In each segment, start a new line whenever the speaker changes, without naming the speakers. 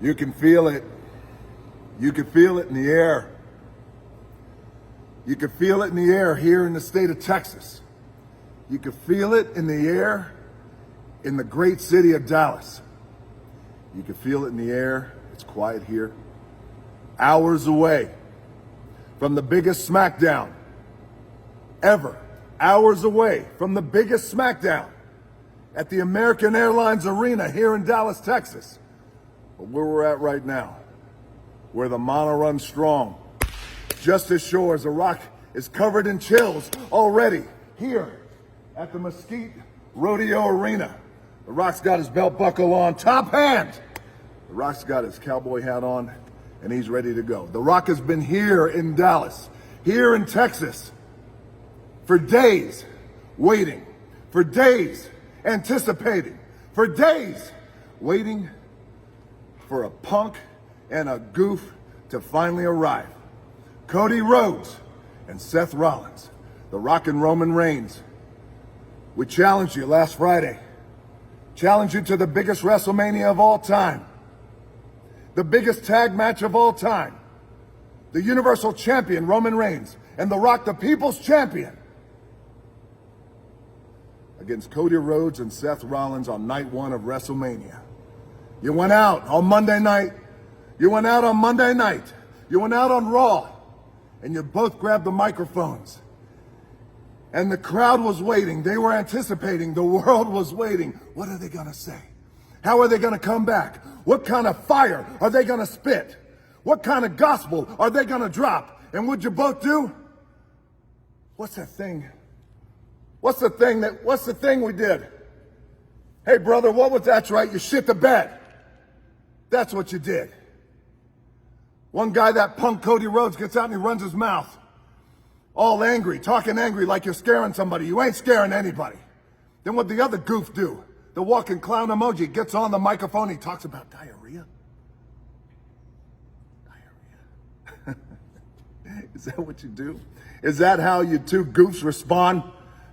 You can feel it. You can feel it in the air. You can feel it in the air here in the state of Texas. You can feel it in the air in the great city of Dallas. You can feel it in the air. It's quiet here. Hours away from the biggest SmackDown ever. Hours away from the biggest SmackDown at the American Airlines Arena here in Dallas, Texas. But where we're at right now, where the mana runs strong, just as sure as the Rock is covered in chills already here at the Mesquite Rodeo Arena. The Rock's got his belt buckle on, top hand. The Rock's got his cowboy hat on, and he's ready to go. The Rock has been here in Dallas, here in Texas, for days waiting, for days anticipating, for days waiting for a punk and a goof to finally arrive. Cody Rhodes and Seth Rollins, The Rock and Roman Reigns. We challenged you last Friday. Challenged you to the biggest WrestleMania of all time. The biggest tag match of all time. The Universal Champion, Roman Reigns, and The Rock, the People's Champion, against Cody Rhodes and Seth Rollins on night one of WrestleMania. You went out on Monday night. You went out on Monday night. You went out on Raw. And you both grabbed the microphones. And the crowd was waiting. They were anticipating. The world was waiting. What are they going to say? How are they going to come back? What kind of fire are they going to spit? What kind of gospel are they going to drop? And what'd you both do? What's that thing? What's the thing we did? Hey, brother, what was that? Right? You shit the bed. That's what you did. One guy, that punk Cody Rhodes, gets out and he runs his mouth. All angry, talking angry like you're scaring somebody. You ain't scaring anybody. Then what the other goof do? The walking clown emoji gets on the microphone. He talks about diarrhea. Diarrhea. Is that what you do? Is that how you two goofs respond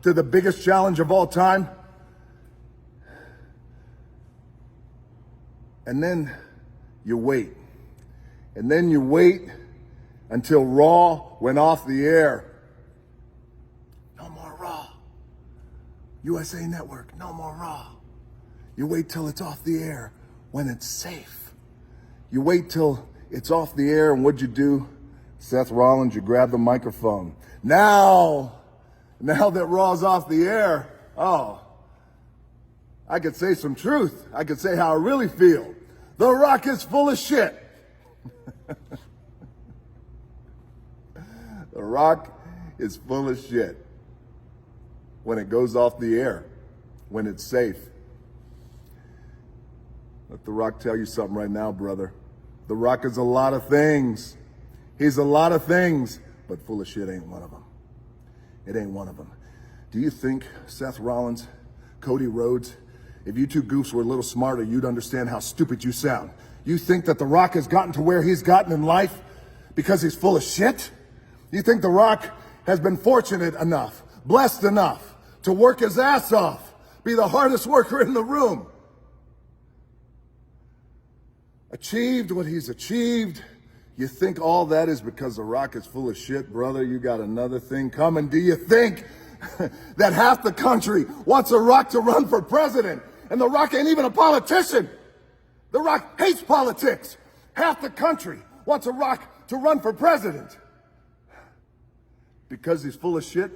to the biggest challenge of all time? And then you wait. And then you wait until Raw went off the air. No more Raw. USA Network, no more Raw. You wait till it's off the air when it's safe. You wait till it's off the air, and what'd you do? Seth Rollins, you grab the microphone. Now that Raw's off the air, I could say some truth. I could say how I really feel. The Rock is full of shit. The Rock is full of shit when it goes off the air, when it's safe. Let The Rock tell you something right now, brother. The Rock is a lot of things. He's a lot of things, but full of shit ain't one of them. It ain't one of them. Do you think Seth Rollins, Cody Rhodes, if you two goofs were a little smarter, you'd understand how stupid you sound? You think that The Rock has gotten to where he's gotten in life because he's full of shit? You think The Rock has been fortunate enough, blessed enough to work his ass off, be the hardest worker in the room, achieved what he's achieved? You think all that is because The Rock is full of shit? Brother, you got another thing coming. Do you think that half the country wants The Rock to run for president? And The Rock ain't even a politician. The Rock hates politics. Half the country wants The Rock to run for president. Because he's full of shit?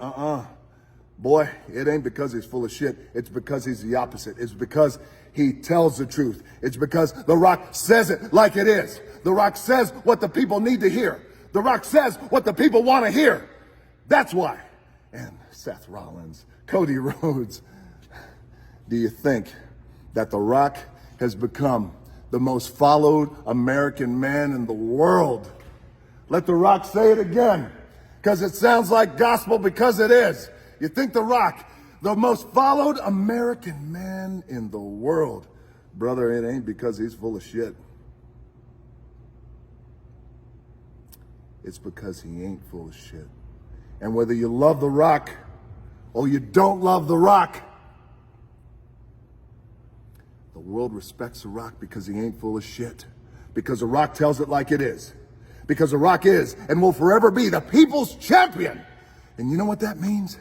Boy, it ain't because he's full of shit. It's because he's the opposite. It's because he tells the truth. It's because The Rock says it like it is. The Rock says what the people need to hear. The Rock says what the people want to hear. That's why. And Seth Rollins, Cody Rhodes, do you think that The Rock has become the most followed American man in the world? Let The Rock say it again, because it sounds like gospel, because it is. You think The Rock, the most followed American man in the world? Brother, it ain't because he's full of shit. It's because he ain't full of shit. And whether you love The Rock or you don't love The Rock, the world respects The Rock because he ain't full of shit. Because The Rock tells it like it is. Because The Rock is and will forever be the people's champion. And you know what that means?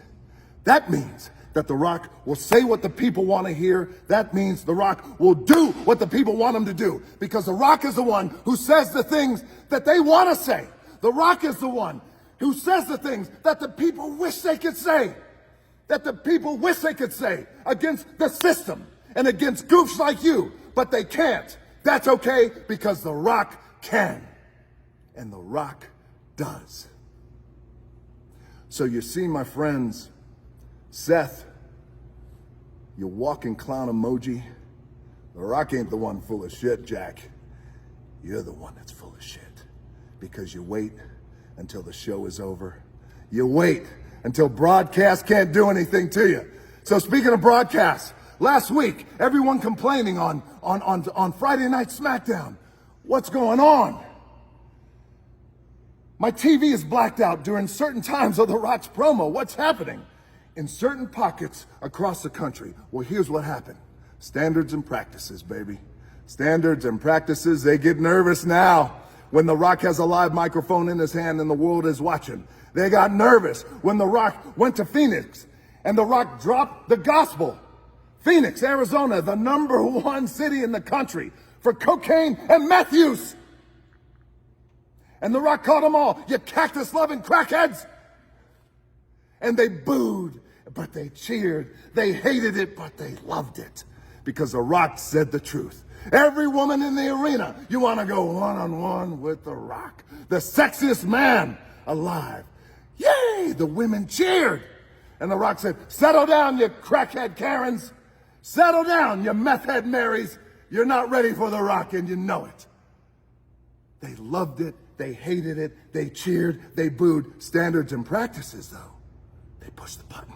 That means that The Rock will say what the people want to hear. That means The Rock will do what the people want him to do. Because The Rock is the one who says the things that they want to say. The Rock is the one who says the things that the people wish they could say. That the people wish they could say against the system and against goofs like you. But they can't. That's okay because The Rock can. And The Rock does. So you see, my friends, Seth, your walking clown emoji, The Rock ain't the one full of shit, Jack. You're the one that's full of shit. Because you wait until the show is over. You wait until broadcast can't do anything to you. So speaking of broadcast, last week, everyone complaining on Friday Night SmackDown. What's going on? My TV is blacked out during certain times of The Rock's promo. What's happening? In certain pockets across the country. Well, here's what happened. Standards and practices, baby. Standards and practices, they get nervous now when The Rock has a live microphone in his hand and the world is watching. They got nervous when The Rock went to Phoenix and The Rock dropped the gospel. Phoenix, Arizona, the #1 city in the country for cocaine and meth use. And The Rock called them all, you cactus-loving crackheads. And they booed, but they cheered. They hated it, but they loved it. Because The Rock said the truth. Every woman in the arena, you want to go one-on-one with The Rock. The sexiest man alive. Yay! The women cheered. And The Rock said, settle down, you crackhead Karens. Settle down, you meth head Marys. You're not ready for The Rock, and you know it. They loved it. They hated it. They cheered. They booed. Standards and practices, though. They pushed the button.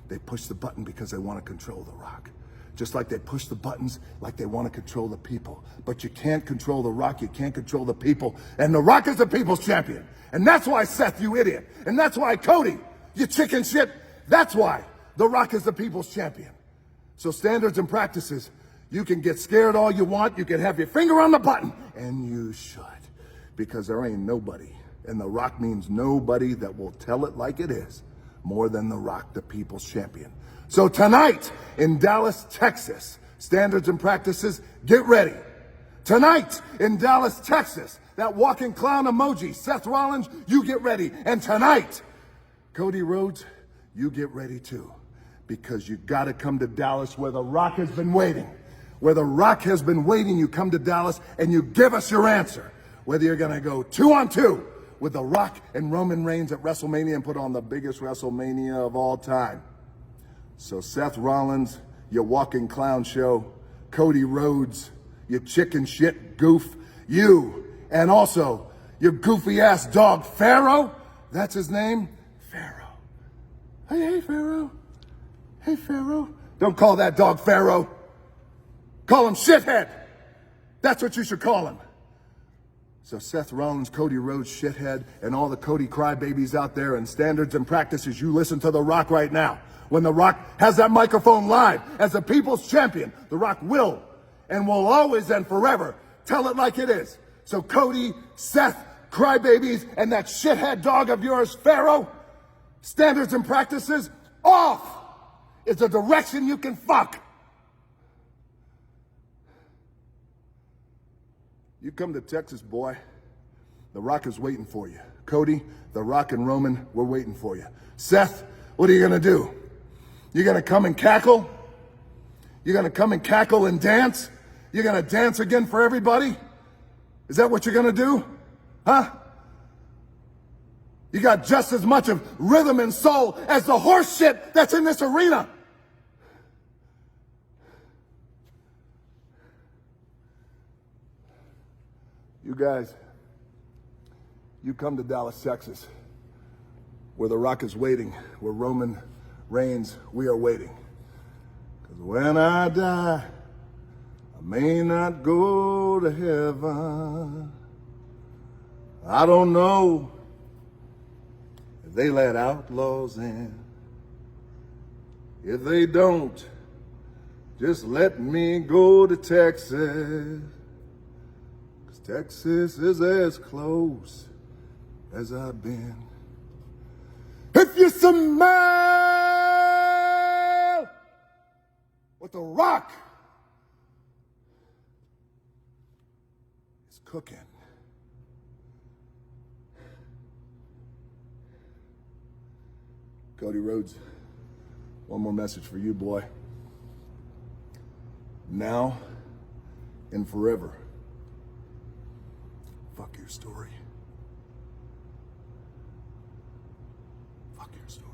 They pushed the button because they want to control The Rock. Just like they push the buttons like they want to control the people. But you can't control The Rock. You can't control the people. And The Rock is the people's champion. And that's why, Seth, you idiot. And that's why, Cody, you chicken shit. That's why The Rock is the people's champion. So standards and practices, you can get scared all you want. You can have your finger on the button. And you should. Because there ain't nobody, and The Rock means nobody, that will tell it like it is more than The Rock, the people's champion. So tonight in Dallas, Texas, standards and practices, get ready. Tonight in Dallas, Texas, that walking clown emoji, Seth Rollins, you get ready. And tonight, Cody Rhodes, you get ready too. Because you got to come to Dallas where The Rock has been waiting. Where The Rock has been waiting, you come to Dallas and you give us your answer. Whether you're going to go 2-on-2 with The Rock and Roman Reigns at WrestleMania and put on the biggest WrestleMania of all time. So Seth Rollins, your walking clown show, Cody Rhodes, your chicken shit goof, you, and also your goofy ass dog Pharaoh, that's his name, Pharaoh. Hey, Pharaoh. Hey, Pharaoh. Don't call that dog Pharaoh. Call him shithead. That's what you should call him. So Seth Rollins, Cody Rhodes, shithead, and all the Cody crybabies out there and standards and practices, you listen to The Rock right now. When The Rock has that microphone live as the people's champion, The Rock will and will always and forever tell it like it is. So Cody, Seth, crybabies, and that shithead dog of yours, Pharaoh, standards and practices, off is the direction you can fuck. You come to Texas, boy. The Rock is waiting for you. Cody, The Rock and Roman, we're waiting for you. Seth, what are you going to do? You're going to come and cackle? You're going to come and cackle and dance? You're going to dance again for everybody? Is that what you're going to do? Huh? You got just as much of rhythm and soul as the horse shit that's in this arena. You guys, you come to Dallas, Texas, where The Rock is waiting, where Roman Reigns, we are waiting. Because when I die, I may not go to heaven. I don't know if they let outlaws in. If they don't, just let me go to Texas. Texas is as close as I've been. If you smell what the rock is cooking, Cody Rhodes, one more message for you, boy. Now and forever. Fuck your story. Fuck your story.